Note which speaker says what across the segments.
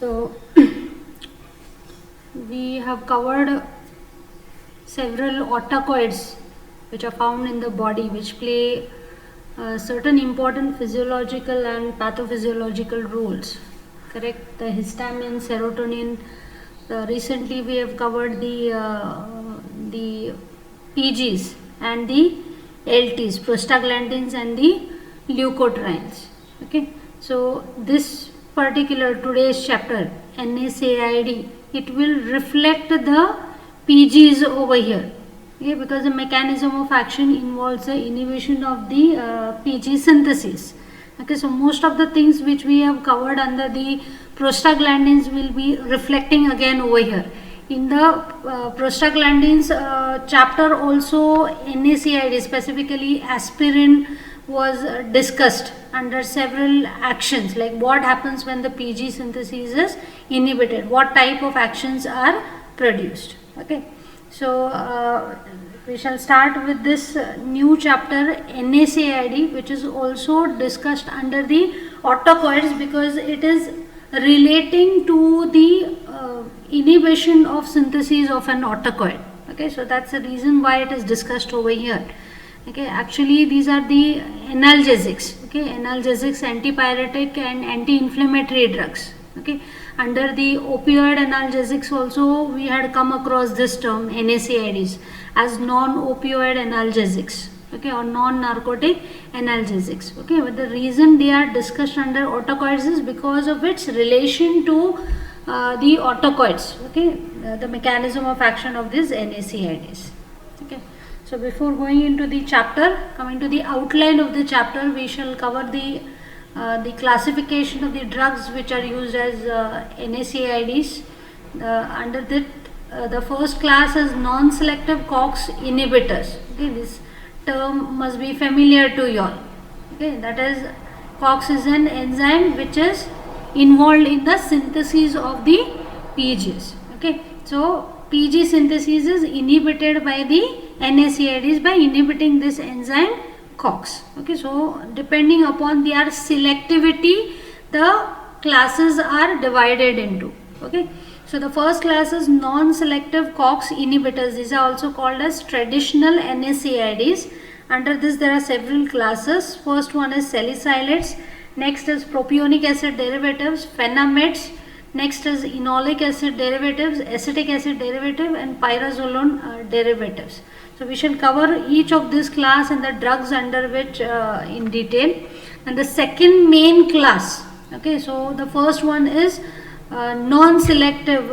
Speaker 1: So we have covered several autocoids which are found in the body, which play certain important physiological and pathophysiological roles. Correct? The histamine, serotonin. Recently, we have covered the PGs and the LTs, prostaglandins and the leukotrienes. Okay. So this particular today's chapter, NSAID, it will reflect the PGs over here. Okay, because the mechanism of action involves the inhibition of the PG synthesis. Okay, so most of the things which we have covered under the prostaglandins will be reflecting again over here. In the prostaglandins chapter also, NSAID, specifically aspirin, was discussed under several actions, like what happens when the PG synthesis is inhibited, what type of actions are produced. Okay, so we shall start with this new chapter, NSAID, which is also discussed under the autocoids because it is relating to the inhibition of synthesis of an autocoid. Okay, so that's the reason why it is discussed over here. Okay, actually these are the analgesics. Okay, analgesics, antipyretic and anti-inflammatory drugs. Okay, under the opioid analgesics also we had come across this term NSAIDs as non-opioid analgesics. Okay, or non-narcotic analgesics. Okay, but the reason they are discussed under autocoids is because of its relation to the autocoids. Okay, the mechanism of action of these NSAIDs. Okay, so before going into the chapter, coming to the outline of the chapter, we shall cover the classification of the drugs which are used as NSAIDs. Under that, the first class is non-selective COX inhibitors. Okay, this term must be familiar to you all. Okay, that is, COX is an enzyme which is involved in the synthesis of the PGs. Okay, so PG synthesis is inhibited by the NSAIDs by inhibiting this enzyme COX. Okay, so depending upon their selectivity, the classes are divided into. Okay, so the first class is non-selective COX inhibitors. These are also called as traditional NSAIDs. Under this there are several classes. First one is salicylates, next is propionic acid derivatives, phenamides, next is enolic acid derivatives, acetic acid derivative and pyrazolone derivatives. So we shall cover each of this class and the drugs under which in detail. And the second main class, okay, so the first one is non-selective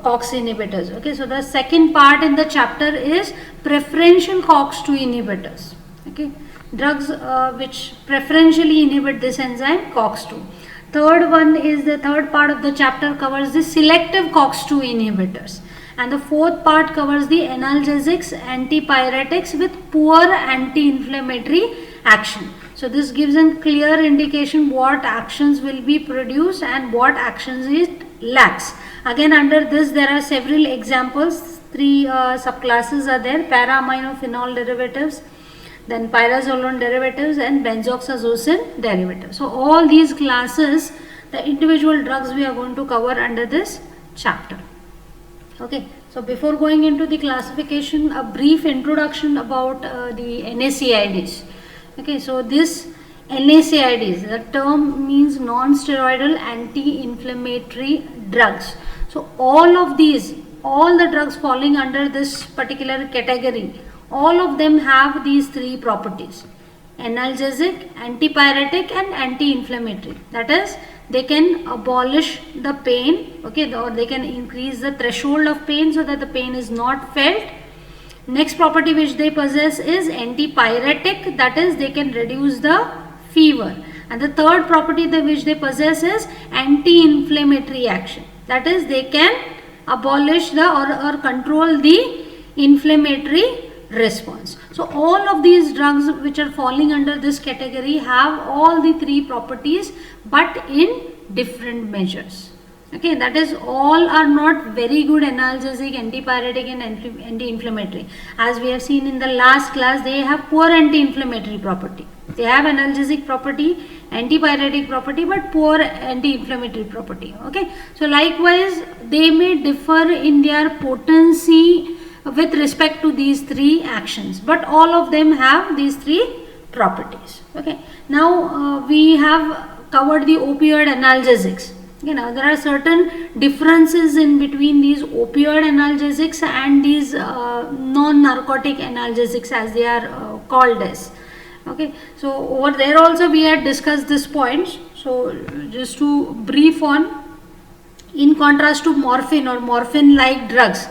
Speaker 1: COX inhibitors. Okay, so the second part in the chapter is preferential COX-2 inhibitors. Okay, drugs which preferentially inhibit this enzyme COX-2. Third one is, the third part of the chapter covers the selective COX-2 inhibitors, and the fourth part covers the analgesics, antipyretics with poor anti-inflammatory action. So this gives a clear indication what actions will be produced and what actions it lacks. Again, under this there are several examples. Three subclasses are there: para-aminophenol derivatives, then pyrazolone derivatives and benzoxazosine derivatives. So all these classes, the individual drugs we are going to cover under this chapter. Okay, so before going into the classification, a brief introduction about the NSAIDs. Okay, so this NSAIDs, the term means non-steroidal anti-inflammatory drugs. So all of these, all the drugs falling under this particular category, all of them have these three properties: analgesic, antipyretic and anti-inflammatory. That is, they can abolish the pain, okay, or they can increase the threshold of pain so that the pain is not felt. Next property which they possess is antipyretic, that is, they can reduce the fever. And the third property which they possess is anti-inflammatory action, that is, they can abolish the or control the inflammatory response. So all of these drugs which are falling under this category have all the three properties, but in different measures. Okay, that is all are not very good analgesic, antipyretic and anti-inflammatory. As we have seen in the last class, they have poor anti-inflammatory property. They have analgesic property, antipyretic property, but poor anti-inflammatory property. Okay, so likewise they may differ in their potency with respect to these three actions, but all of them have these three properties. Okay, now we have covered the opioid analgesics. There are certain differences in between these opioid analgesics and these non-narcotic analgesics, as they are called as. Okay, so over there also we had discussed this point. So just to brief on, in contrast to morphine or morphine-like drugs,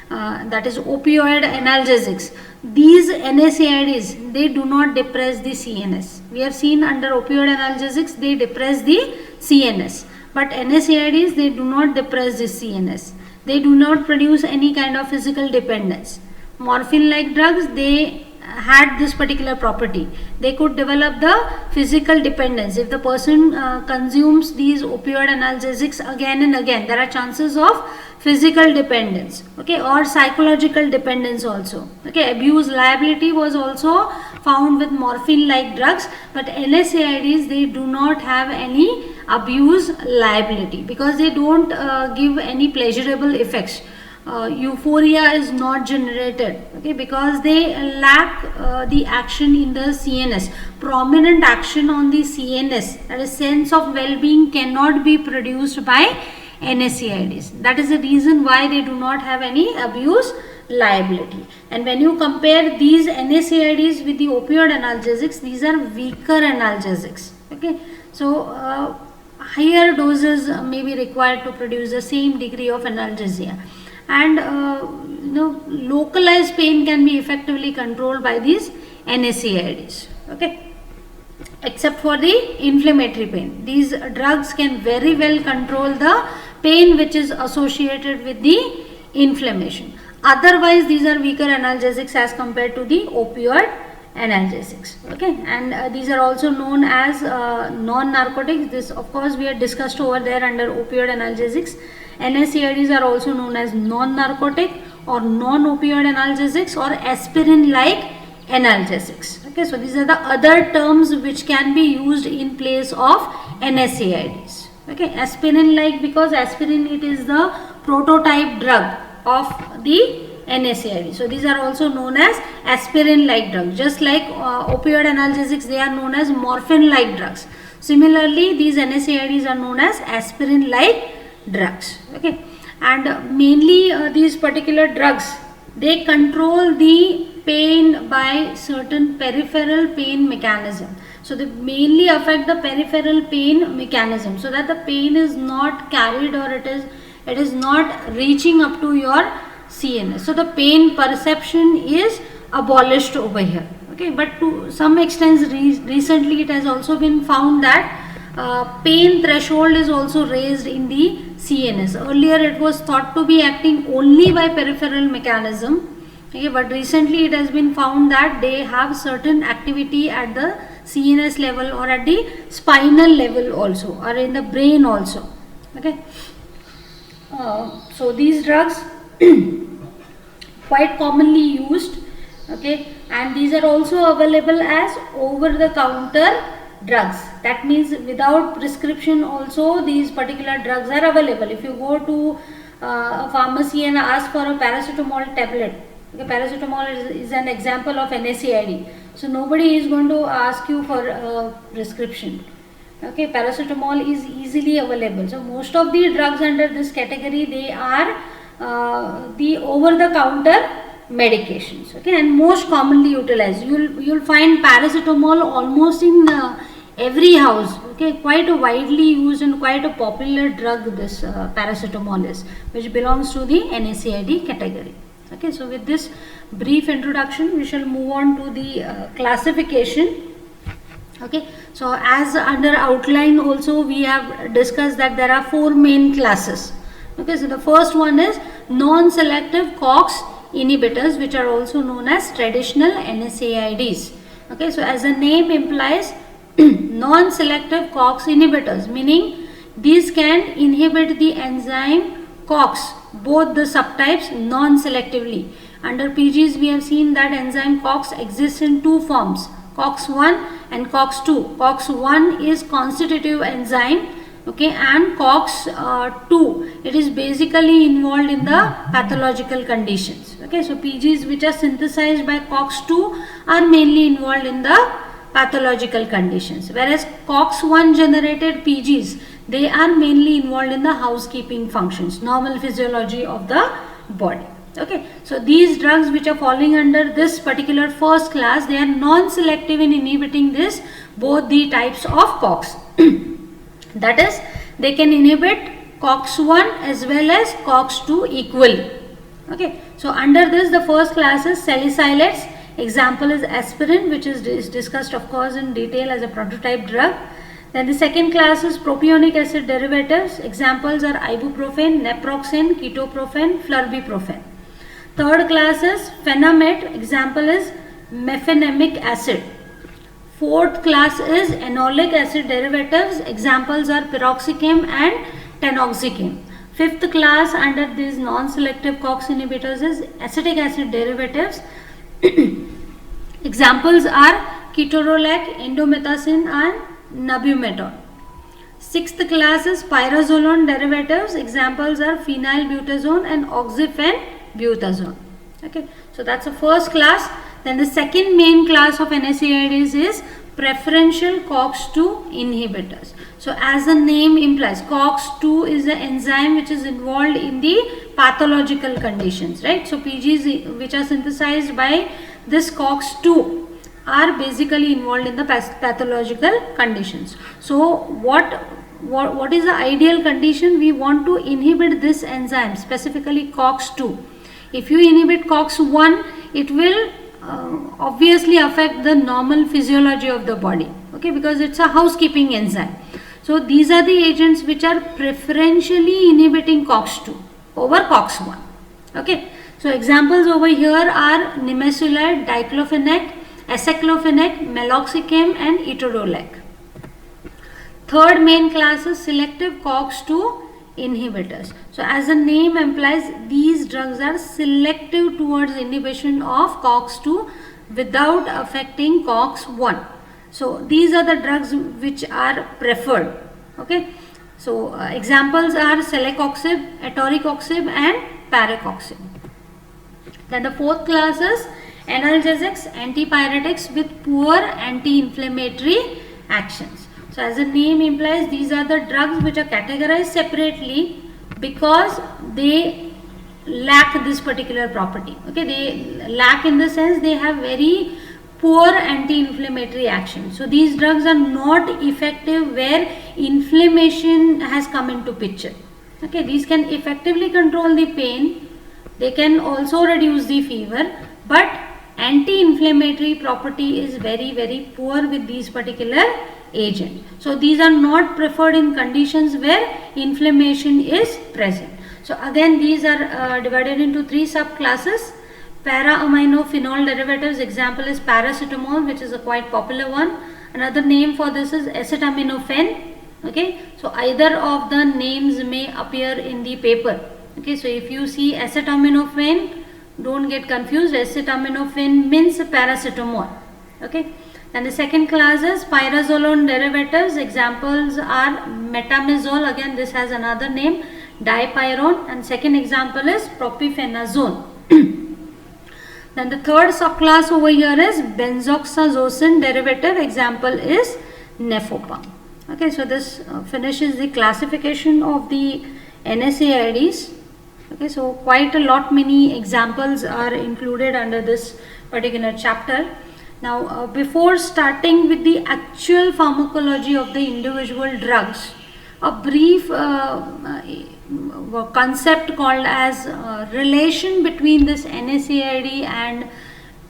Speaker 1: that is opioid analgesics, these NSAIDs, they do not depress the CNS. We have seen under opioid analgesics they depress the CNS. But NSAIDs, they do not depress the CNS. They do not produce any kind of physical dependence. Morphine-like drugs, they had this particular property. They could develop the physical dependence. If the person consumes these opioid analgesics again and again, there are chances of physical dependence, okay, or psychological dependence also. Okay, abuse liability was also found with morphine-like drugs, but NSAIDs, they do not have any abuse liability because they don't give any pleasurable effects. Euphoria is not generated, okay, because they lack the action in the CNS. Prominent action on the CNS, that is sense of well-being, cannot be produced by NSAIDs. That is the reason why they do not have any abuse liability. And when you compare these NSAIDs with the opioid analgesics, these are weaker analgesics. Okay, so higher doses may be required to produce the same degree of analgesia, and localized pain can be effectively controlled by these NSAIDs. Okay, except for the inflammatory pain, these drugs can very well control the pain which is associated with the inflammation. Otherwise, these are weaker analgesics as compared to the opioid analgesics. Okay, and these are also known as non-narcotics. This, of course, we had discussed over there under opioid analgesics. NSAIDs are also known as non-narcotic or non-opioid analgesics or aspirin-like analgesics. Okay, so these are the other terms which can be used in place of NSAIDs. Okay, aspirin-like because aspirin, it is the prototype drug of the NSAID. So these are also known as aspirin-like drugs. Just like opioid analgesics, they are known as morphine-like drugs. Similarly, these NSAIDs are known as aspirin-like drugs. Okay, and mainly these particular drugs, they control the pain by certain peripheral pain mechanism. So they mainly affect the peripheral pain mechanism, so that the pain is not carried or it is not reaching up to your CNS. So the pain perception is abolished over here. Okay, but to some extent recently it has also been found that pain threshold is also raised in the CNS. Earlier it was thought to be acting only by peripheral mechanism. Okay, but recently it has been found that they have certain activity at the CNS level or at the spinal level also, or in the brain also. Okay, so these drugs quite commonly used. Okay, and these are also available as over the counter drugs. That means without prescription also these particular drugs are available. If you go to a pharmacy and ask for a paracetamol tablet, okay, paracetamol is an example of NSAID, so nobody is going to ask you for a prescription. Okay, paracetamol is easily available. So most of the drugs under this category, they are the over the counter medications. Okay, and most commonly utilized, you'll find paracetamol almost in every house. Okay, quite a widely used and quite a popular drug this paracetamol is, which belongs to the NSAID category. Okay, so with this brief introduction, we shall move on to the classification. Okay, so as under outline also we have discussed that there are four main classes. Okay, so the first one is non-selective COX inhibitors, which are also known as traditional NSAIDs. Okay, so as the name implies, non-selective COX inhibitors, meaning These can inhibit the enzyme COX, both the subtypes, non-selectively. Under PGs, we have seen that enzyme COX exists in two forms, COX-1 and COX-2. COX-1 is constitutive enzyme, okay, and COX-2, it is basically involved in the pathological conditions. Okay, so PGs which are synthesized by COX-2 are mainly involved in the pathological conditions, whereas COX-1 generated PGs, they are mainly involved in the housekeeping functions, normal physiology of the body. Okay, so these drugs which are falling under this particular first class, they are non-selective in inhibiting this both the types of COX. That is, they can inhibit COX-1 as well as COX-2 equally. Okay, so under this, the first class is salicylates. Example is aspirin, which is discussed of course in detail as a prototype drug. Then the second class is propionic acid derivatives. Examples are ibuprofen, naproxen, ketoprofen, flurbiprofen. Third class is phenamate. Example is mefenamic acid. Fourth class is enolic acid derivatives. Examples are piroxicam and tanoxicam. Fifth class under these non-selective COX inhibitors is acetic acid derivatives. Examples are ketorolac, indomethacin and nabumetol. Sixth class is pyrazolone derivatives. Examples are phenylbutazone and oxyphenbutazone. Okay, so that's the first class. Then the second main class of NSAIDs is preferential COX-2 inhibitors. So as the name implies, COX-2 is the enzyme which is involved in the pathological conditions, right? So PGs which are synthesized by this COX-2 are basically involved in the pathological conditions. So what is the ideal condition? We want to inhibit this enzyme, specifically COX-2. If you inhibit COX-1, it will obviously affect the normal physiology of the body, okay, because it's a housekeeping enzyme. So these are the agents which are preferentially inhibiting COX-2 over COX-1. Okay, so examples over here are nimesulide, diclofenac, aceclofenac, meloxicam and etodolac. Third main class is selective COX-2 inhibitors. So as the name implies, these drugs are selective towards inhibition of COX-2 without affecting COX-1. So these are the drugs which are preferred. Okay, so examples are celecoxib, atorikoxib and parecoxib. Then the fourth class is analgesics, antipyretics with poor anti-inflammatory actions. So as the name implies, these are the drugs which are categorized separately because they lack this particular property. Okay, they lack in the sense they have very poor anti-inflammatory action. So these drugs are not effective where inflammation has come into picture. Okay, these can effectively control the pain. They can also reduce the fever, but anti-inflammatory property is very poor with these particular agents. So these are not preferred in conditions where inflammation is present. So again, these are divided into three subclasses. Para-aminophenol derivatives, example is paracetamol, which is a quite popular one. Another name for this is acetaminophen. Okay, so either of the names may appear in the paper. Okay, so if you see acetaminophen, don't get confused. Acetaminophen means paracetamol. Okay, and the second class is pyrazolone derivatives. Examples are metamizole, again this has another name, dipyrone, and second example is propifenazone. Then the third subclass over here is benzoxazosine derivative. Example is nefopam. Okay, so this finishes the classification of the NSAIDs. Okay, so quite a lot many examples are included under this particular chapter. Now before starting with the actual pharmacology of the individual drugs, a brief concept called as relation between this NSAID and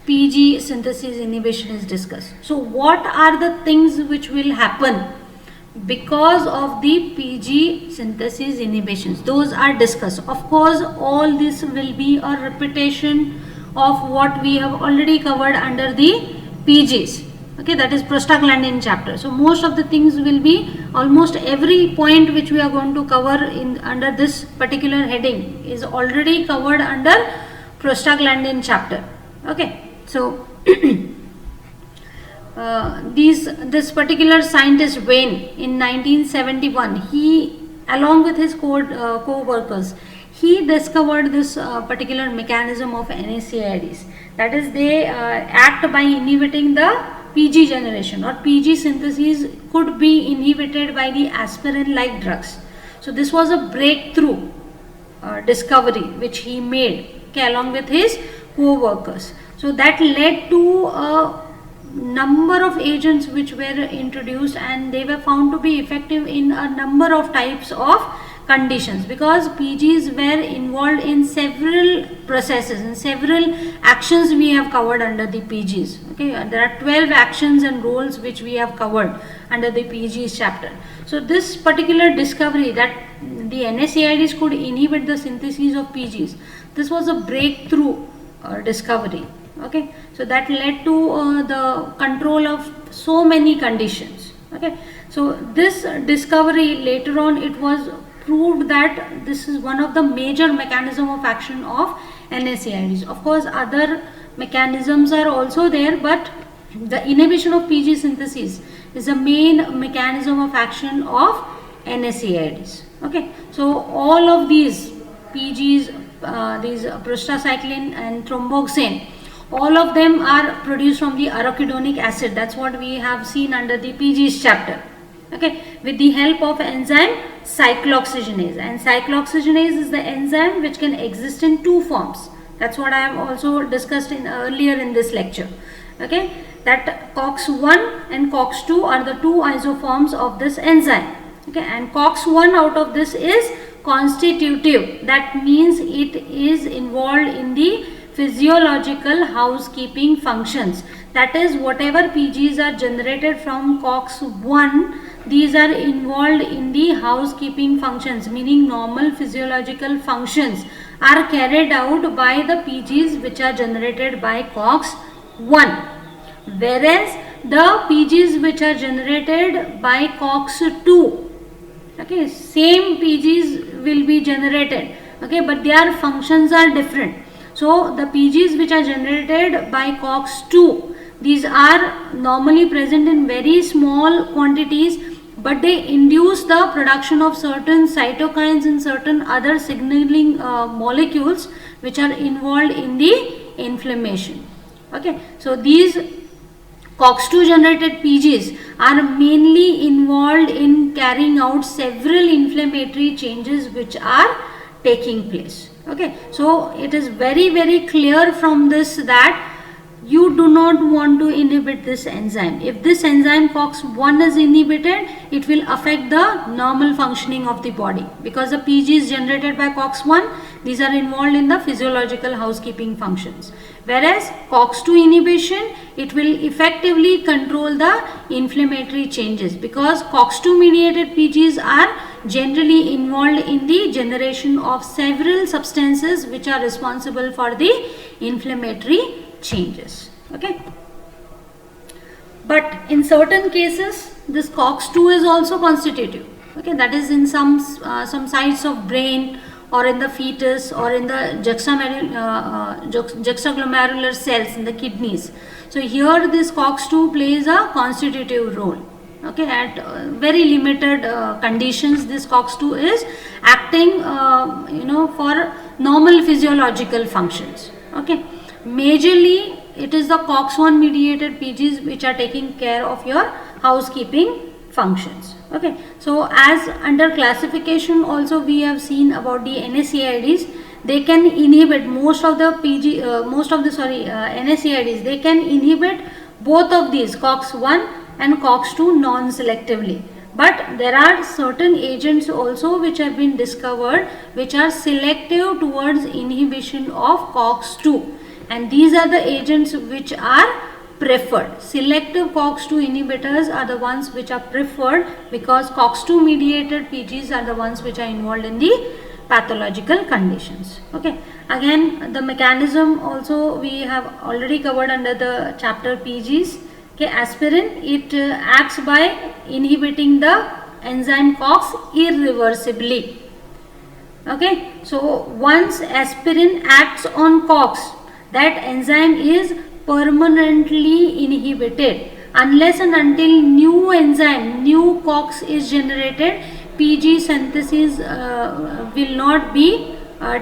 Speaker 1: PG synthesis inhibition is discussed. So what are the things which will happen because of the PG synthesis inhibitions? Those are discussed. Of course, all this will be a repetition of what we have already covered under the PGs. Okay, that is prostaglandin chapter. So most of the things will be almost every point which we are going to cover in under this particular heading is already covered under prostaglandin chapter. Okay, so this particular scientist Wayne in 1971, he along with his co-workers, he discovered this particular mechanism of NSAIDs. That is, they act by inhibiting the PG generation, or PG synthesis could be inhibited by the aspirin-like drugs. So this was a breakthrough discovery which he made, okay, along with his co-workers. So that led to a number of agents which were introduced, and they were found to be effective in a number of types of conditions, because PGs were involved in several processes and several actions we have covered under the PGs. Okay, there are 12 actions and roles which we have covered under the PGs chapter. So this particular discovery that the NSAIDs could inhibit the synthesis of PGs, this was a breakthrough discovery. Okay, so that led to the control of so many conditions. Okay, so this discovery later on, it was proved that this is one of the major mechanism of action of NSAIDs. Of course, other mechanisms are also there, but the inhibition of PG synthesis is the main mechanism of action of NSAIDs. Okay, so all of these PGs, these prostacyclin and thromboxane, all of them are produced from the arachidonic acid. That's what we have seen under the PGs chapter. Okay, with the help of enzyme cyclooxygenase, and cyclooxygenase is the enzyme which can exist in two forms. That's what I have also discussed earlier in this lecture. Okay, that COX-1 and COX-2 are the two isoforms of this enzyme. Okay, and COX-1 out of this is constitutive. That means it is involved in the physiological housekeeping functions. That is, whatever PGs are generated from COX-1, these are involved in the housekeeping functions, meaning normal physiological functions are carried out by the PGs which are generated by COX-1. Whereas the PGs which are generated by COX-2, okay, same PGs will be generated, okay, but their functions are different. So the PGs which are generated by COX-2, these are normally present in very small quantities, but they induce the production of certain cytokines and certain other signaling molecules which are involved in the inflammation. Okay, so these COX-2 generated PGs are mainly involved in carrying out several inflammatory changes which are taking place. Okay, so it is very clear from this that you do not want to inhibit this enzyme. If this enzyme COX-1 is inhibited, it will affect the normal functioning of the body, because the PGs generated by COX-1, these are involved in the physiological housekeeping functions. Whereas COX-2 inhibition, it will effectively control the inflammatory changes, because COX-2 mediated PGs are generally involved in the generation of several substances which are responsible for the inflammatory changes. Okay, but in certain cases this COX-2 is also constitutive. Okay, that is in some sites of brain, or in the fetus, or in the juxtaglomerular cells in the kidneys. So here this COX-2 plays a constitutive role. Okay, at very limited conditions, this COX-2 is acting for normal physiological functions. Okay, majorly it is the COX-1 mediated PGs which are taking care of your housekeeping functions. Okay, so as under classification also we have seen about the NSAIDs, they can inhibit most of the NSAIDs, they can inhibit both of these COX-1 and COX-2 non-selectively. But there are certain agents also which have been discovered which are selective towards inhibition of COX-2, and these are the agents which are preferred. Selective COX-2 inhibitors are the ones which are preferred, because COX-2 mediated PGs are the ones which are involved in the pathological conditions. Okay, again the mechanism also we have already covered under the chapter PGs. Okay, aspirin, it acts by inhibiting the enzyme COX irreversibly. Okay, so once aspirin acts on COX, that enzyme is permanently inhibited unless and until new enzyme, new COX is generated. PG synthesis will not be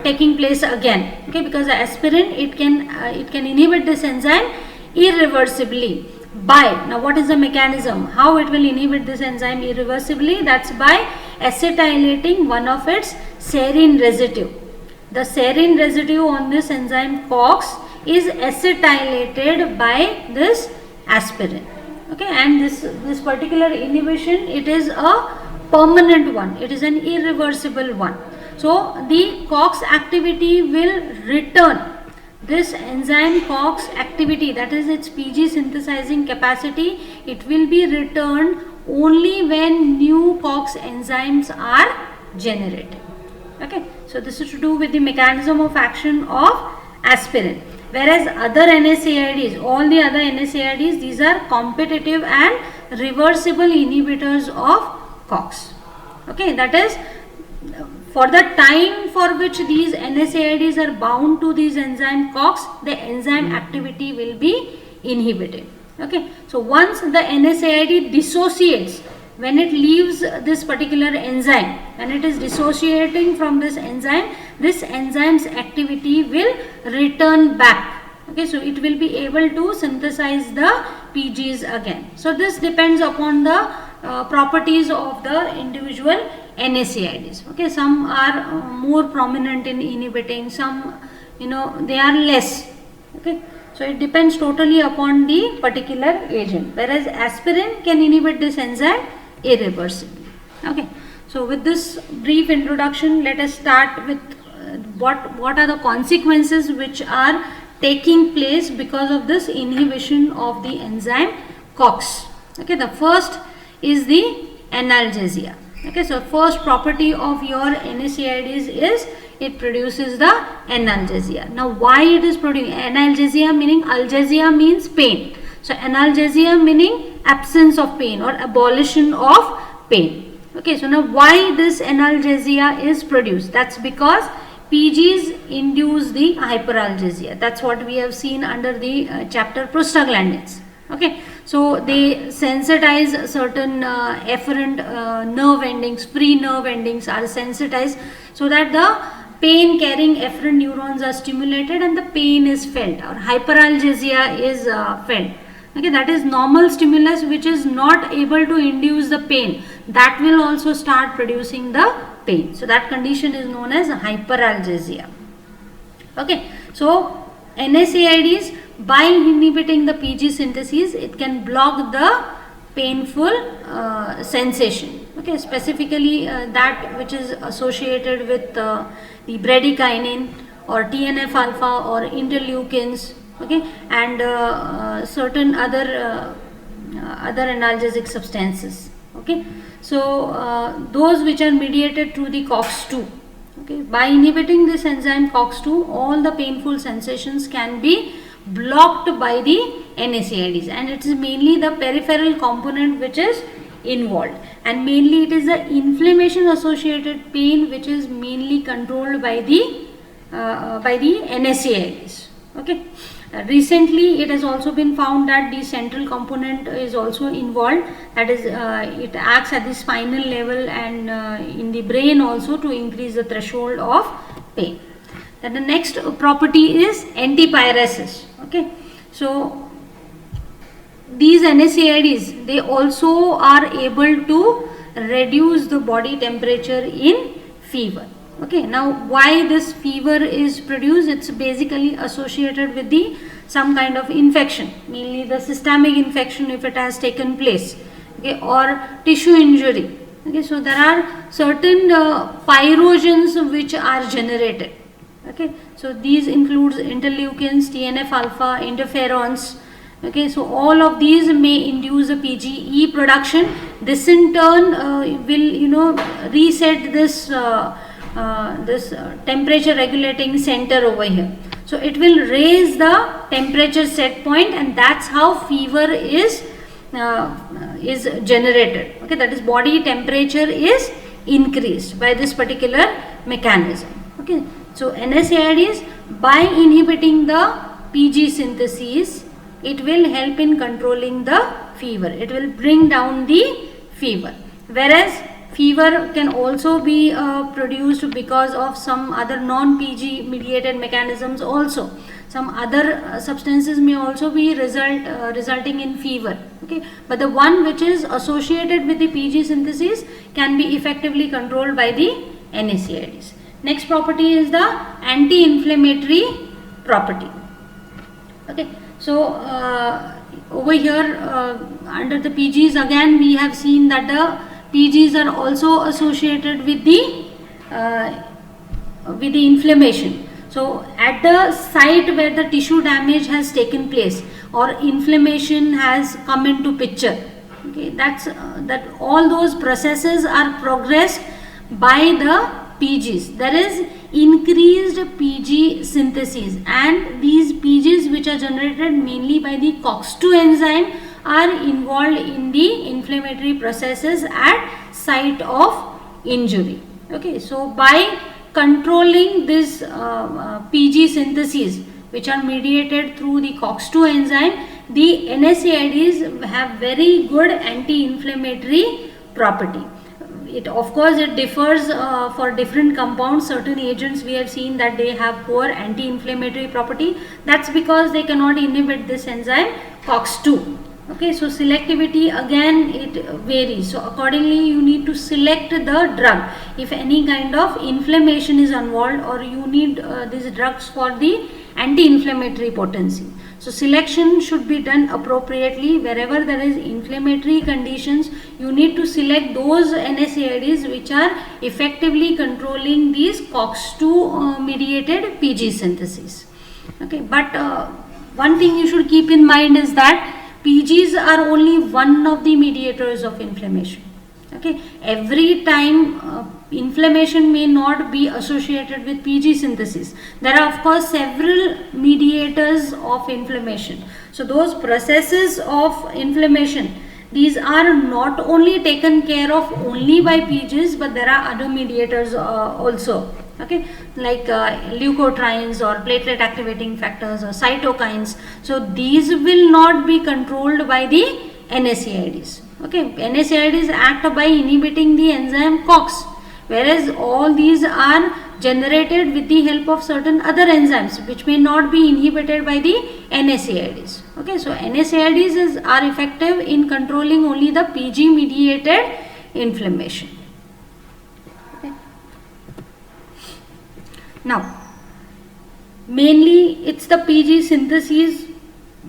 Speaker 1: taking place again. Okay, because aspirin it can inhibit this enzyme irreversibly. By, now what is the mechanism, how it will inhibit this enzyme irreversibly? That's by acetylating one of its serine residue. The serine residue on this enzyme COX is acetylated by this aspirin. Okay, and this particular inhibition, it is a permanent one, it is an irreversible one. So the COX activity will return. This enzyme COX activity, that is its PG synthesizing capacity, it will be returned only when new COX enzymes are generated. Okay, so this is to do with the mechanism of action of aspirin. Whereas other NSAIDs, all the other NSAIDs, these are competitive and reversible inhibitors of COX. Okay, that is, for the time for which these NSAIDs are bound to these enzyme COX, the enzyme activity will be inhibited. Okay, so once the NSAID dissociates, when it leaves this particular enzyme, when it is dissociating from this enzyme's activity will return back. Okay, so it will be able to synthesize the PGs again. So this depends upon the properties of the individual NSAIDs. Okay, some are more prominent in inhibiting, some they are less. Okay, so it depends totally upon the particular agent, whereas aspirin can inhibit this enzyme irreversibly. Okay, so with this brief introduction, let us start with what are the consequences which are taking place because of this inhibition of the enzyme COX. Okay, the first is the analgesia. Okay, so first property of your NSAIDs is it produces the analgesia. Now why it is producing analgesia, meaning algesia means pain. So analgesia meaning absence of pain or abolition of pain. Okay, so now why this analgesia is produced? That's because PGs induce the hyperalgesia. That's what we have seen under the chapter prostaglandins. Okay, so they sensitize certain efferent nerve endings, free nerve endings are sensitized so that the pain carrying efferent neurons are stimulated and the pain is felt, or hyperalgesia is felt. Okay, that is normal stimulus which is not able to induce the pain, that will also start producing the pain. So that condition is known as hyperalgesia. Okay, so NSAIDs, by inhibiting the PG synthesis, it can block the painful sensation. Okay, specifically that which is associated with the bradykinin or TNF alpha or interleukins. Okay, and certain other analgesic substances. Okay, so those which are mediated through the COX-2. Okay, by inhibiting this enzyme COX-2, all the painful sensations can be blocked by the NSAIDs, and it is mainly the peripheral component which is involved, and mainly it is the inflammation associated pain which is mainly controlled by the NSAIDs. Okay, recently it has also been found that the central component is also involved, that is it acts at the spinal level and in the brain also to increase the threshold of pain. Then the next property is antipyresis. Okay, so these NSAIDs, they also are able to reduce the body temperature in fever. Okay, now why this fever is produced? It's basically associated with the some kind of infection, mainly the systemic infection if it has taken place. Okay, or tissue injury. Okay, so there are certain pyrogens which are generated. Okay, so these includes interleukins, TNF alpha, interferons. Okay, so all of these may induce a PGE production. This in turn will reset this temperature regulating center over here. So it will raise the temperature set point, and that's how fever is is generated. Okay, that is body temperature is increased by this particular mechanism. Okay, so NSAIDs, by inhibiting the PG synthesis, it will help in controlling the fever. It will bring down the fever. Whereas fever can also be produced because of some other non-PG mediated mechanisms also. Some other substances may also be resulting in fever. Okay, but the one which is associated with the PG synthesis can be effectively controlled by the NSAIDs. Next property is the anti-inflammatory property. Okay, so over here under the PGs, again we have seen that the PGs are also associated with the inflammation. So at the site where the tissue damage has taken place or inflammation has come into picture, okay, that all those processes are progressed by the PGs. There is increased PG synthesis, and these PGs, which are generated mainly by the COX-2 enzyme, are involved in the inflammatory processes at site of injury. Okay, so by controlling this PG synthesis, which are mediated through the COX-2 enzyme, the NSAIDs have very good anti-inflammatory property. It, of course, it differs for different compounds. Certain agents we have seen that they have poor anti-inflammatory property. That's because they cannot inhibit this enzyme COX-2. Okay, so selectivity, again, it varies. So accordingly you need to select the drug if any kind of inflammation is involved, or you need these drugs for the anti-inflammatory potency. So selection should be done appropriately. Wherever there is inflammatory conditions, you need to select those NSAIDs which are effectively controlling these COX-2 mediated PG synthesis. Okay, but one thing you should keep in mind is that PGs are only one of the mediators of inflammation. Okay, every time inflammation may not be associated with PG synthesis. There are, of course, several mediators of inflammation. So those processes of inflammation, these are not only taken care of only by PGs, but there are other mediators also. Okay, like leukotrienes or platelet activating factors or cytokines. So these will not be controlled by the NSAIDs. Okay, NSAIDs act by inhibiting the enzyme COX, whereas all these are generated with the help of certain other enzymes which may not be inhibited by the NSAIDs. Okay, so NSAIDs are effective in controlling only the PG mediated inflammation. Okay. Now, mainly it's the PG synthesis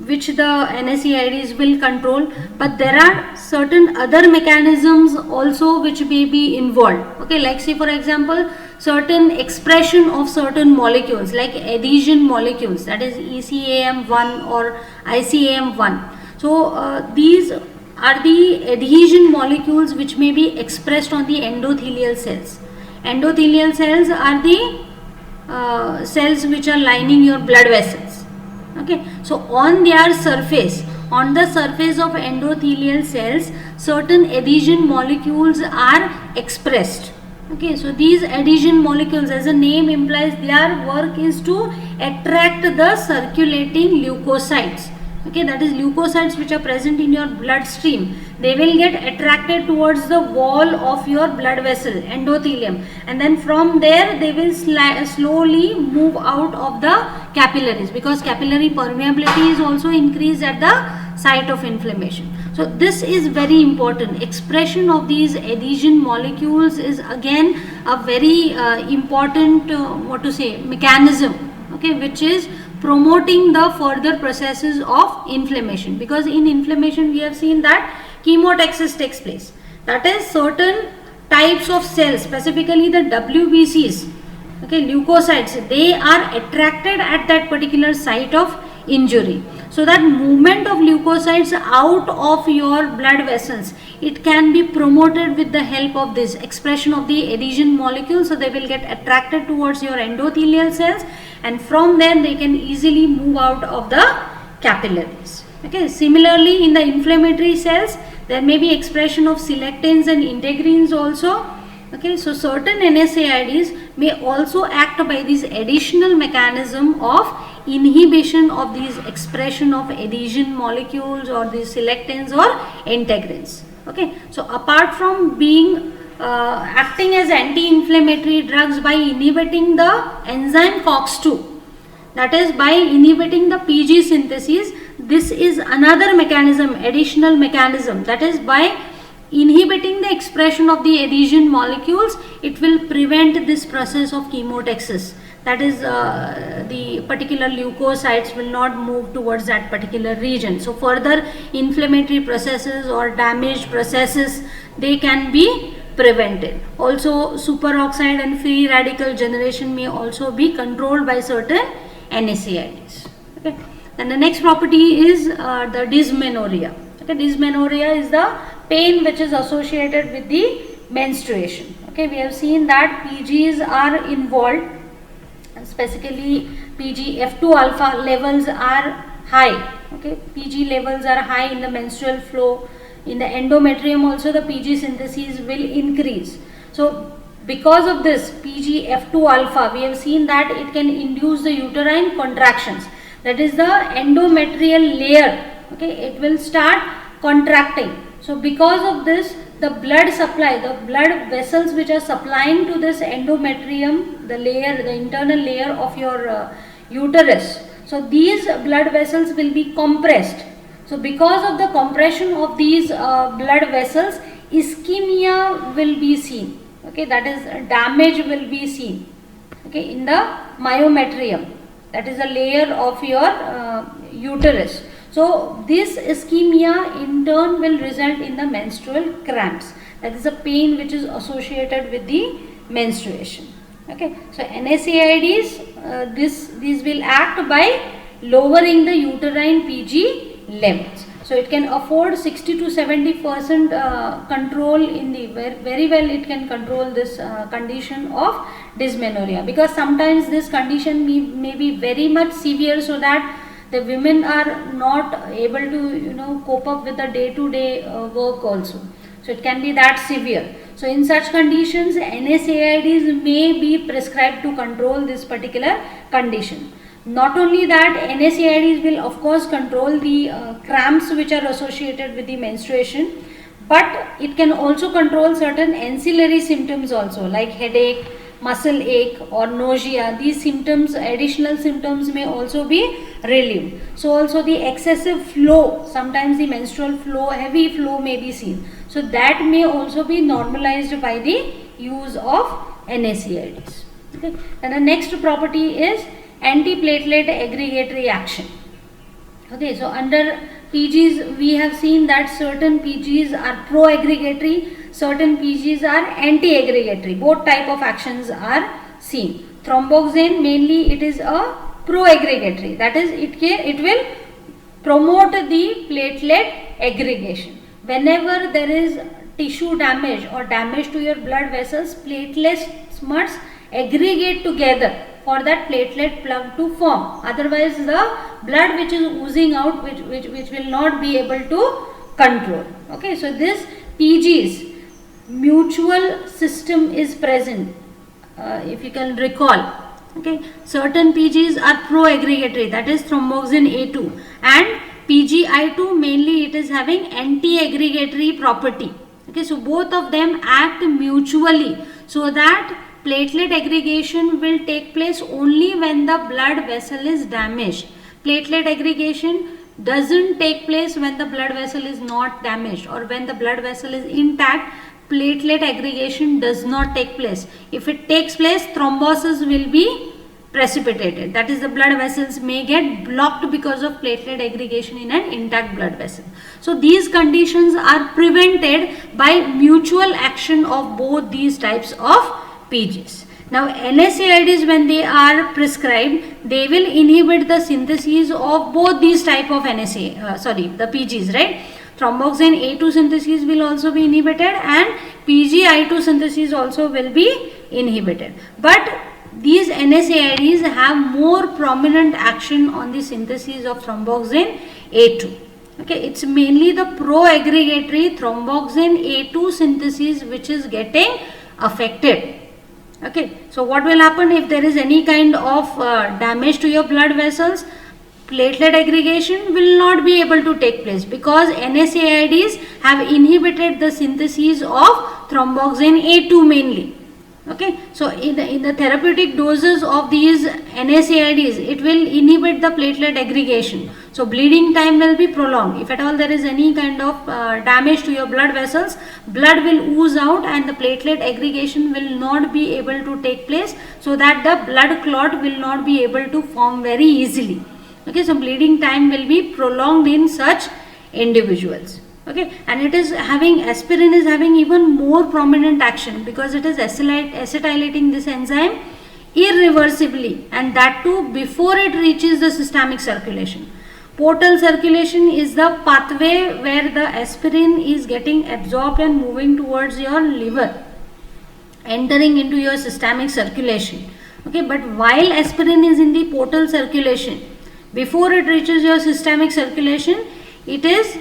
Speaker 1: which the NSAIDs will control, but there are certain other mechanisms also which may be involved. Okay, like say for example, certain expression of certain molecules like adhesion molecules, that is ECAM1 or ICAM1. So these are the adhesion molecules which may be expressed on the endothelial cells. Endothelial cells are the cells which are lining your blood vessels. Okay, so on their surface, on the surface of endothelial cells, certain adhesion molecules are expressed. Okay, so these adhesion molecules, as the name implies, their work is to attract the circulating leukocytes. Okay, that is leukocytes which are present in your bloodstream. They will get attracted towards the wall of your blood vessel, endothelium, and then from there they will slowly move out of the capillaries, because capillary permeability is also increased at the site of inflammation. So this is very important. Expression of these adhesion molecules is again a very important mechanism, okay, which is promoting the further processes of inflammation, because in inflammation we have seen that chemotaxis takes place. That is, certain types of cells, specifically the WBCs, okay, leukocytes, they are attracted at that particular site of injury. So that movement of leukocytes out of your blood vessels, it can be promoted with the help of this expression of the adhesion molecule. So they will get attracted towards your endothelial cells, and from there they can easily move out of the capillaries. Okay, similarly in the inflammatory cells, There may be expression of selectins and integrins also. Okay, so certain NSAIDs may also act by this additional mechanism of inhibition of these expression of adhesion molecules or these selectins or integrins. Okay, so apart from being acting as anti-inflammatory drugs by inhibiting the enzyme COX-2, that is by inhibiting the PG synthesis, this is another mechanism, additional mechanism, that is by inhibiting the expression of the adhesion molecules, it will prevent this process of chemotaxis. That is, the particular leukocytes will not move towards that particular region. So further inflammatory processes or damaged processes, they can be prevented. Also, superoxide and free radical generation may also be controlled by certain NSAIDs. Okay. Then the next property is the dysmenorrhea. Okay. Dysmenorrhea is the pain which is associated with the menstruation. Okay. We have seen that PGs are involved. Specifically, PGF2 alpha levels are high. Okay, PG levels are high in the menstrual flow. In the endometrium also the PG synthesis will increase. So because of this PGF2 alpha, we have seen that it can induce the uterine contractions. That is the endometrial layer. Okay, it will start contracting. So because of this, the blood supply, the blood vessels which are supplying to this endometrium, the layer, the internal layer of your uterus. So these blood vessels will be compressed. So because of the compression of these blood vessels, ischemia will be seen. Okay, that is damage will be seen. Okay, in the myometrium, that is a layer of your uterus. So this ischemia in turn will result in the menstrual cramps. That is a pain which is associated with the menstruation. Okay, so NSAIDs, these will act by lowering the uterine PG levels. So it can afford 60 to 70% control in the very well. It can control this condition of dysmenorrhea, because sometimes this condition may be very much severe, so that the women are not able to cope up with the day-to-day work also. So it can be that severe. So in such conditions, NSAIDs may be prescribed to control this particular condition. Not only that, NSAIDs will of course control the cramps which are associated with the menstruation, but it can also control certain ancillary symptoms also, like headache, muscle ache or nausea. These symptoms, additional symptoms, may also be relieved. So also the excessive flow, sometimes the menstrual flow, heavy flow may be seen. So that may also be normalized by the use of NSAIDs. Okay. And the next property is antiplatelet aggregatory action. Okay, so under PGs we have seen that certain PGs are pro-aggregatory, certain PGs are anti-aggregatory. Both type of actions are seen. Thromboxane, mainly it is a pro-aggregatory, that is it will promote the platelet aggregation. Whenever there is tissue damage or damage to your blood vessels, platelets must aggregate together for that platelet plug to form. Otherwise the blood which is oozing out, which will not be able to control. Okay, so this PGs mutual system is present, if you can recall. Okay, certain PGs are pro-aggregatory, that is thromboxane A2, and PGI2 mainly it is having anti-aggregatory property. Okay, so both of them act mutually, so that platelet aggregation will take place only when the blood vessel is damaged. Platelet aggregation doesn't take place when the blood vessel is not damaged, or when the blood vessel is intact. Platelet aggregation does not take place. If it takes place, thrombosis will be precipitated. That is, the blood vessels may get blocked because of platelet aggregation in an intact blood vessel. So these conditions are prevented by mutual action of both these types of PGs. Now NSAIDs, when they are prescribed, they will inhibit the synthesis of both these type of the PGs, right? Thromboxane A2 synthesis will also be inhibited, and PGI2 synthesis also will be inhibited. But these NSAIDs have more prominent action on the synthesis of thromboxane A2. Okay, it's mainly the pro-aggregatory thromboxane A2 synthesis which is getting affected. Okay, so what will happen if there is any kind of damage to your blood vessels? Platelet aggregation will not be able to take place because NSAIDs have inhibited the synthesis of thromboxane A2 mainly. Okay, so in the therapeutic doses of these NSAIDs, it will inhibit the platelet aggregation. So bleeding time will be prolonged. If at all there is any kind of damage to your blood vessels, blood will ooze out and the platelet aggregation will not be able to take place, so that the blood clot will not be able to form very easily. Okay, so bleeding time will be prolonged in such individuals. Okay, and it is having, aspirin is having even more prominent action because it is acetylating this enzyme irreversibly, and that too before it reaches the systemic circulation. Portal circulation is the pathway where the aspirin is getting absorbed and moving towards your liver, entering into your systemic circulation. Okay, but while aspirin is in the portal circulation, before it reaches your systemic circulation, it is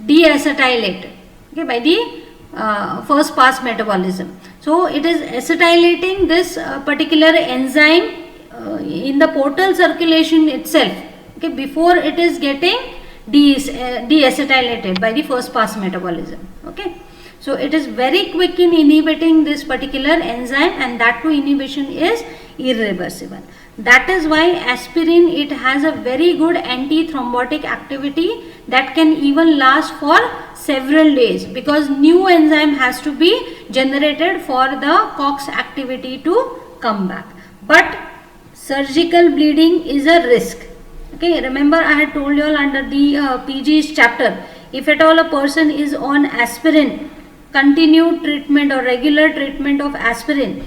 Speaker 1: deacetylated, okay, by the first pass metabolism. So it is acetylating this particular enzyme in the portal circulation itself, okay, before it is getting deacetylated by the first pass metabolism. Okay, so it is very quick in inhibiting this particular enzyme, and that too inhibition is irreversible. That is why aspirin, it has a very good anti-thrombotic activity that can even last for several days, because new enzyme has to be generated for the COX activity to come back. But surgical bleeding is a risk. Okay, remember I had told you all under the PG's chapter, if at all a person is on aspirin, continued treatment or regular treatment of aspirin,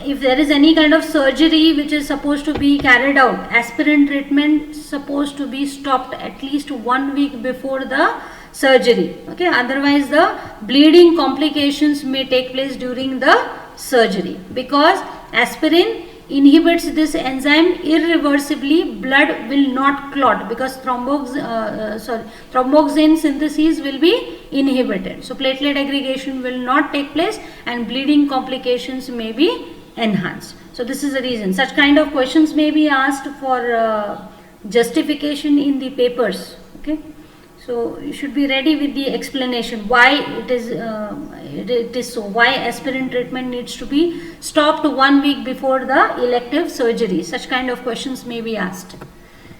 Speaker 1: if there is any kind of surgery which is supposed to be carried out, aspirin treatment supposed to be stopped at least 1 week before the surgery. Okay, otherwise the bleeding complications may take place during the surgery, because aspirin inhibits this enzyme irreversibly. Blood will not clot because thromboxane synthesis will be inhibited. So platelet aggregation will not take place and bleeding complications may be enhanced. So this is the reason such kind of questions may be asked for justification in the papers. Okay, so you should be ready with the explanation why it is so, why aspirin treatment needs to be stopped 1 week before the elective surgery. Such kind of questions may be asked.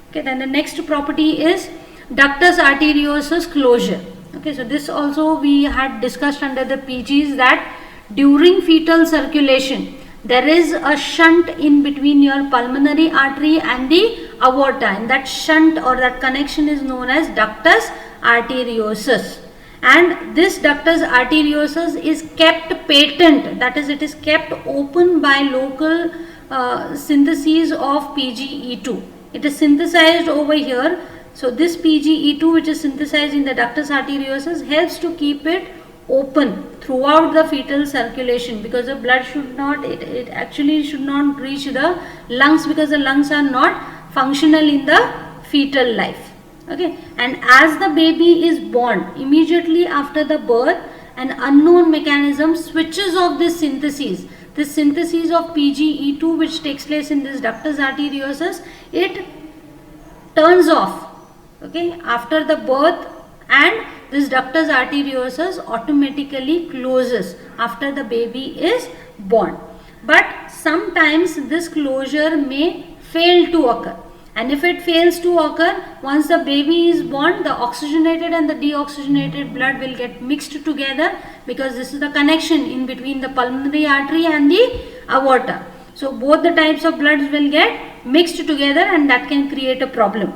Speaker 1: Okay, then the next property is ductus arteriosus closure. Okay, so this also we had discussed under the PGs, that during fetal circulation there is a shunt in between your pulmonary artery and the aorta, and that shunt or that connection is known as ductus arteriosus. And this ductus arteriosus is kept patent, that is, it is kept open by local synthesis of PGE2. It is synthesized over here. So this PGE2 which is synthesized in the ductus arteriosus helps to keep it open throughout the fetal circulation, because the blood should not, it actually should not reach the lungs, because the lungs are not functional in the fetal life. Okay, and as the baby is born, immediately after the birth, an unknown mechanism switches off this synthesis. This synthesis of PGE2 which takes place in this ductus arteriosus, it turns off, okay, after the birth, and this ductus arteriosus automatically closes after the baby is born. But sometimes this closure may fail to occur, and if it fails to occur, once the baby is born, the oxygenated and the deoxygenated blood will get mixed together, because this is the connection in between the pulmonary artery and the aorta. So both the types of bloods will get mixed together, and that can create a problem.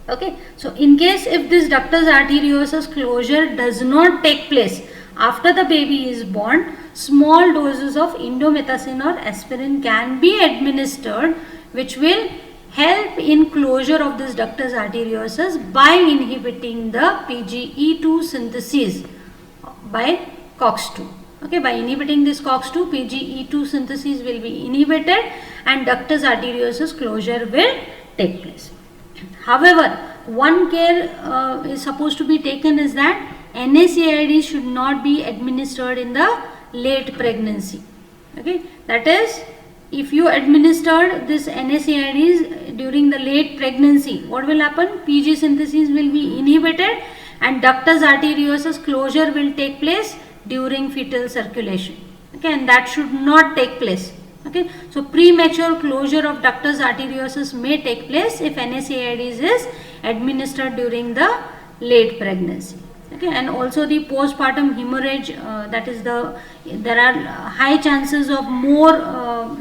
Speaker 1: Okay, so in case if this ductus arteriosus closure does not take place after the baby is born, small doses of indomethacin or aspirin can be administered, which will help in closure of this ductus arteriosus by inhibiting the PGE2 synthesis by COX-2. Okay, by inhibiting this COX-2, PGE2 synthesis will be inhibited and ductus arteriosus closure will take place. However, one care is supposed to be taken is that NSAIDs should not be administered in the late pregnancy. Okay, that is, if you administered this NSAIDs during the late pregnancy, what will happen? PG synthesis will be inhibited and ductus arteriosus closure will take place during fetal circulation. Okay, and that should not take place. Okay, so premature closure of ductus arteriosus may take place if NSAIDs is administered during the late pregnancy. Okay, and also the postpartum hemorrhage, that is there are high chances of more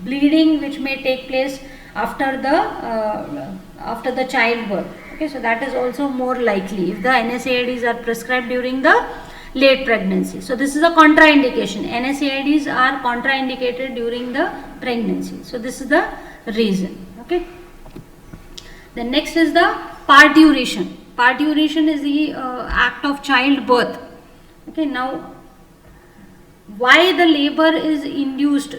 Speaker 1: bleeding which may take place after the childbirth. Okay, so that is also more likely if the NSAIDs are prescribed during the late pregnancy. So this is a contraindication. NSAIDs are contraindicated during the pregnancy. So this is the reason. Okay. The next is the parturition. Parturition is the act of childbirth. Okay, now why the labor is induced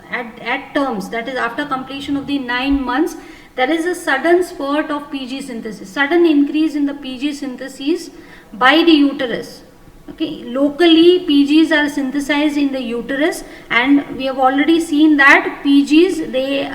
Speaker 1: at terms, that is after completion of the 9 months, there is a sudden spurt of PG synthesis, sudden increase in the PG synthesis by the uterus. Okay, locally PGs are synthesized in the uterus, and we have already seen that PGs, they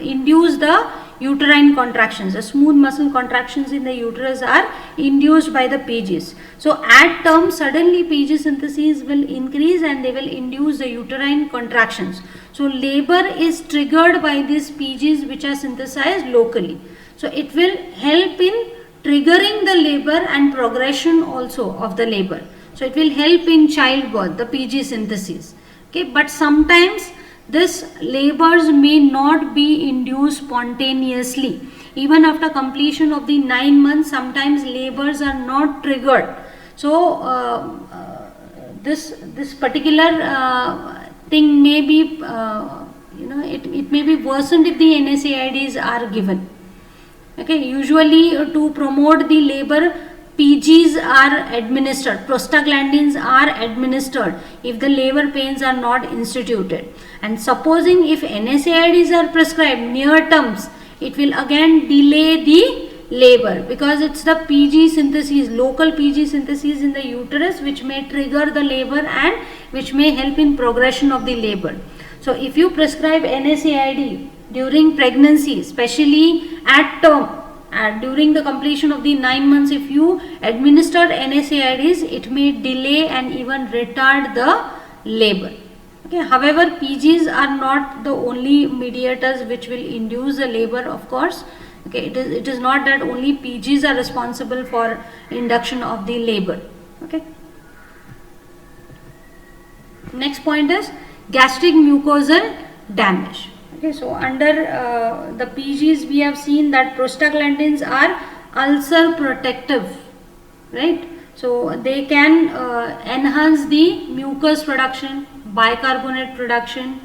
Speaker 1: induce the uterine contractions. The smooth muscle contractions in the uterus are induced by the PGs. So at term, suddenly PG synthesis will increase and they will induce the uterine contractions. So labor is triggered by these PGs which are synthesized locally. So it will help in triggering the labor and progression also of the labor. So it will help in childbirth, the PG synthesis. Okay, but sometimes this labors may not be induced spontaneously. Even after completion of the 9 months, sometimes labors are not triggered. So this particular thing may be, it may be worsened if the NSAIDs are given. Okay, usually to promote the labor, PGs are administered, prostaglandins are administered if the labor pains are not instituted. And supposing if NSAIDs are prescribed near terms, it will again delay the labor because it's the PG synthesis, local PG synthesis in the uterus which may trigger the labor and which may help in progression of the labor. So if you prescribe NSAID during pregnancy, especially at term, during the completion of the 9 months, if you administer NSAIDs, it may delay and even retard the labor. Okay. However, PGs are not the only mediators which will induce the labor, of course. Okay, it is not that only PGs are responsible for induction of the labor. Okay. Next point is gastric mucosal damage. Okay, so under the PGs we have seen that prostaglandins are ulcer protective, right? So they can enhance the mucus production, bicarbonate production.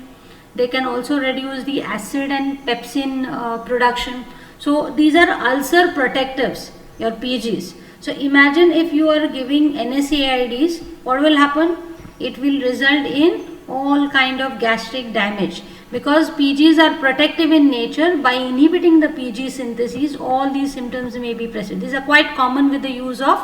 Speaker 1: They can also reduce the acid and pepsin production. So these are ulcer protectives, your PGs. So imagine if you are giving NSAIDs, what will happen? It will result in all kind of gastric damage. Because PGs are protective in nature, by inhibiting the PG synthesis, all these symptoms may be present. These are quite common with the use of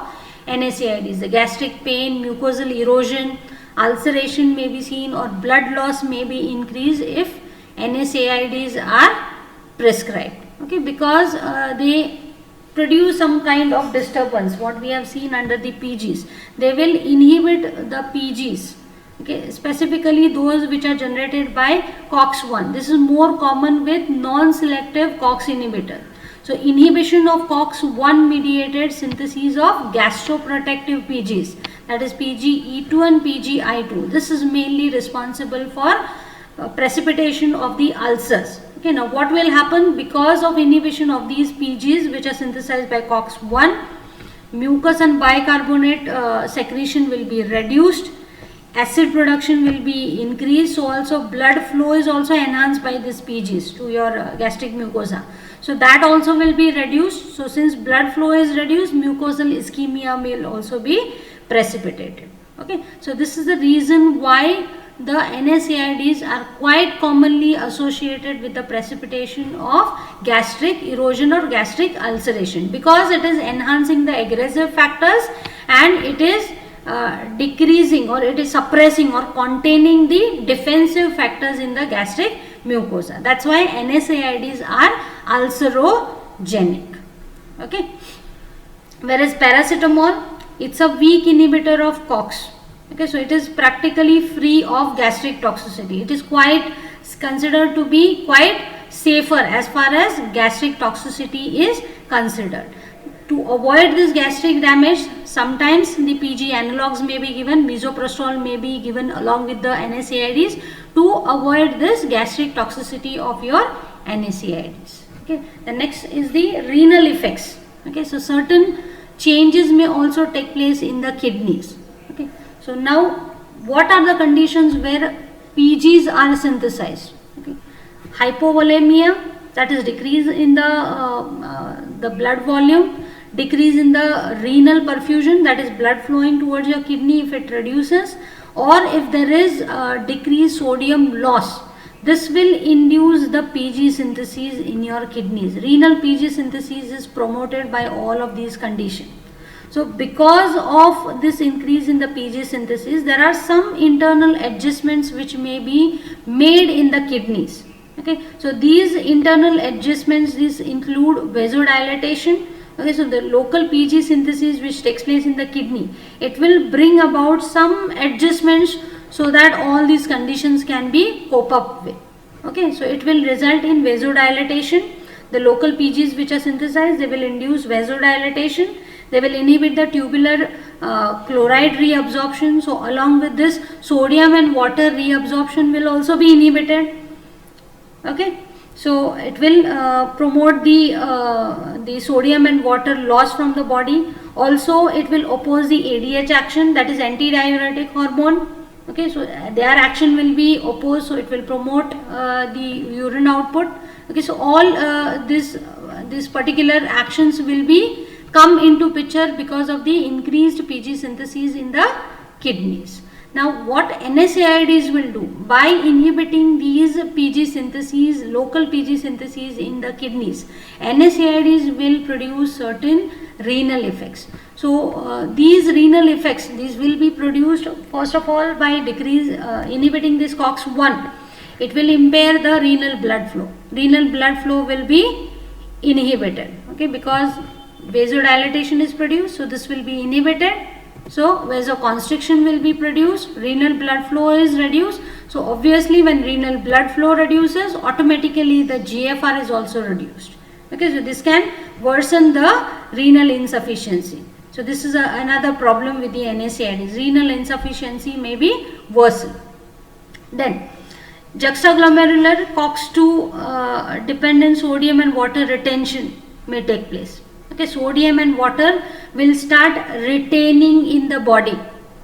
Speaker 1: NSAIDs. The gastric pain, mucosal erosion, ulceration may be seen, or blood loss may be increased if NSAIDs are prescribed. Okay, because they produce some kind of disturbance, what we have seen under the PGs. They will inhibit the PGs. Okay, specifically those which are generated by COX-1. This is more common with non-selective COX inhibitor. So inhibition of COX-1 mediated synthesis of gastroprotective PGs, that is PGE2 and PGI2. This is mainly responsible for precipitation of the ulcers. Okay, now what will happen because of inhibition of these PGs which are synthesized by COX-1? Mucus and bicarbonate secretion will be reduced. Acid production will be increased, so also blood flow is also enhanced by these PGs to your gastric mucosa. So that also will be reduced. So since blood flow is reduced, mucosal ischemia will also be precipitated. Okay, so this is the reason why the NSAIDs are quite commonly associated with the precipitation of gastric erosion or gastric ulceration, because it is enhancing the aggressive factors and it is decreasing, or it is suppressing or containing the defensive factors in the gastric mucosa. That's why NSAIDs are ulcerogenic. Okay. Whereas paracetamol, it's a weak inhibitor of COX. Okay, so it is practically free of gastric toxicity. It is quite considered to be quite safer as far as gastric toxicity is considered. To avoid this gastric damage, sometimes the PG analogues may be given, misoprostol may be given along with the NSAIDs to avoid this gastric toxicity of your NSAIDs. Okay, the next is the renal effects. Okay, so certain changes may also take place in the kidneys. Okay, so now what are the conditions where PGs are synthesized? Okay, hypovolemia, that is decrease in the blood volume, decrease in the renal perfusion, that is blood flowing towards your kidney if it reduces, or if there is decreased sodium loss. This will induce the PG synthesis in your kidneys. Renal PG synthesis is promoted by all of these conditions. So because of this increase in the PG synthesis, there are some internal adjustments which may be made in the kidneys. Okay, so these internal adjustments, these include vasodilatation. Okay, so the local PG synthesis which takes place in the kidney, it will bring about some adjustments so that all these conditions can be cope up with. Okay, so it will result in vasodilatation. The local PGs which are synthesized, they will induce vasodilatation. They will inhibit the tubular chloride reabsorption. So along with this, sodium and water reabsorption will also be inhibited. Okay, so it will promote the sodium and water loss from the body. Also, it will oppose the ADH action, that is antidiuretic hormone. Okay, so their action will be opposed, so it will promote the urine output. Okay, so all these particular actions will be come into picture because of the increased PG synthesis in the kidneys. Now what NSAIDs will do, by inhibiting these PG syntheses, local PG syntheses in the kidneys, NSAIDs will produce certain renal effects. So these renal effects, these will be produced first of all by inhibiting this COX-1. It will impair the renal blood flow. Renal blood flow will be inhibited. Okay, because vasodilatation is produced, so this will be inhibited. So vasoconstriction will be produced, renal blood flow is reduced. So obviously when renal blood flow reduces, automatically the GFR is also reduced. Okay, so this can worsen the renal insufficiency. So this is another problem with the NSAIDs. Renal insufficiency may be worsened. Then juxtaglomerular COX-2 dependent sodium and water retention may take place. Okay, sodium and water will start retaining in the body.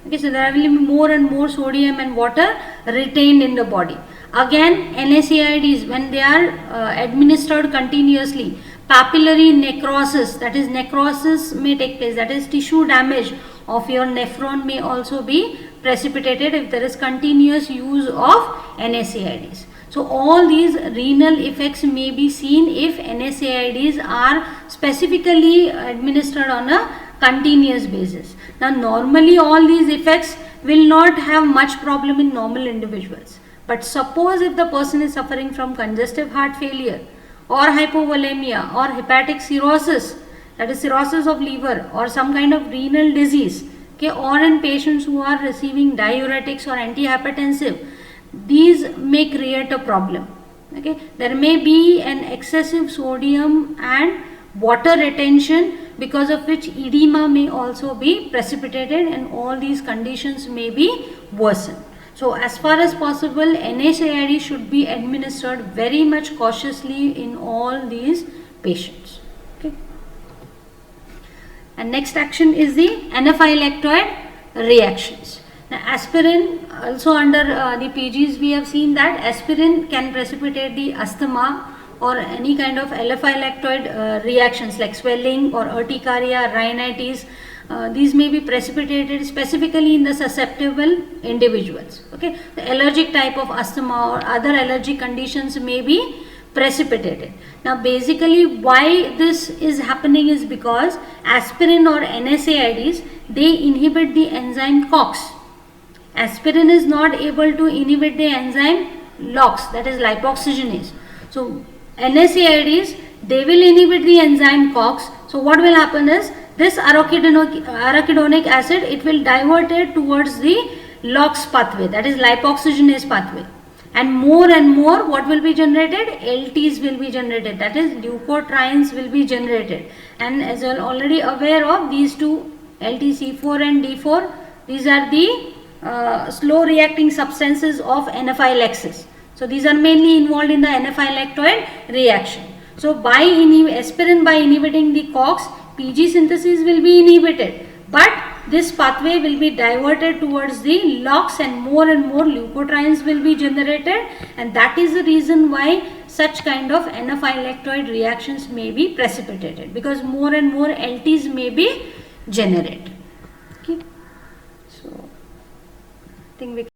Speaker 1: Okay, so there will be more and more sodium and water retained in the body. Again, NSAIDs, when they are administered continuously, papillary necrosis, that is necrosis may take place, that is tissue damage of your nephron may also be precipitated if there is continuous use of NSAIDs. So all these renal effects may be seen if NSAIDs are specifically administered on a continuous basis. Now normally all these effects will not have much problem in normal individuals. But suppose if the person is suffering from congestive heart failure or hypovolemia or hepatic cirrhosis, that is cirrhosis of liver, or some kind of renal disease, okay, or in patients who are receiving diuretics or antihypertensive, these may create a problem. Okay, there may be an excessive sodium and water retention, because of which edema may also be precipitated, and all these conditions may be worsened. So as far as possible, NSAID should be administered very much cautiously in all these patients. Okay. And next action is the anaphylactoid reactions. Now, aspirin, also under the PGs we have seen that aspirin can precipitate the asthma or any kind of anaphylactoid reactions like swelling or urticaria, rhinitis, these may be precipitated specifically in the susceptible individuals. Okay, the allergic type of asthma or other allergic conditions may be precipitated. Now basically why this is happening is because aspirin or NSAIDs, they inhibit the enzyme COX. Aspirin is not able to inhibit the enzyme LOX, that is lipoxygenase. So NSAIDs, they will inhibit the enzyme COX. So what will happen is this arachidonic acid, it will divert it towards the LOX pathway, that is lipoxygenase pathway. And more what will be generated? LTs will be generated, that is leukotrienes will be generated. And as you are already aware of, these two, LTC4 and D4, these are the slow reacting substances of anaphylaxis. So these are mainly involved in the anaphylactoid reaction. So by aspirin, by inhibiting the COX, PG synthesis will be inhibited, but this pathway will be diverted towards the LOX and more leukotrienes will be generated, and that is the reason why such kind of anaphylactoid reactions may be precipitated, because more and more LTs may be generated. Okay, so I think we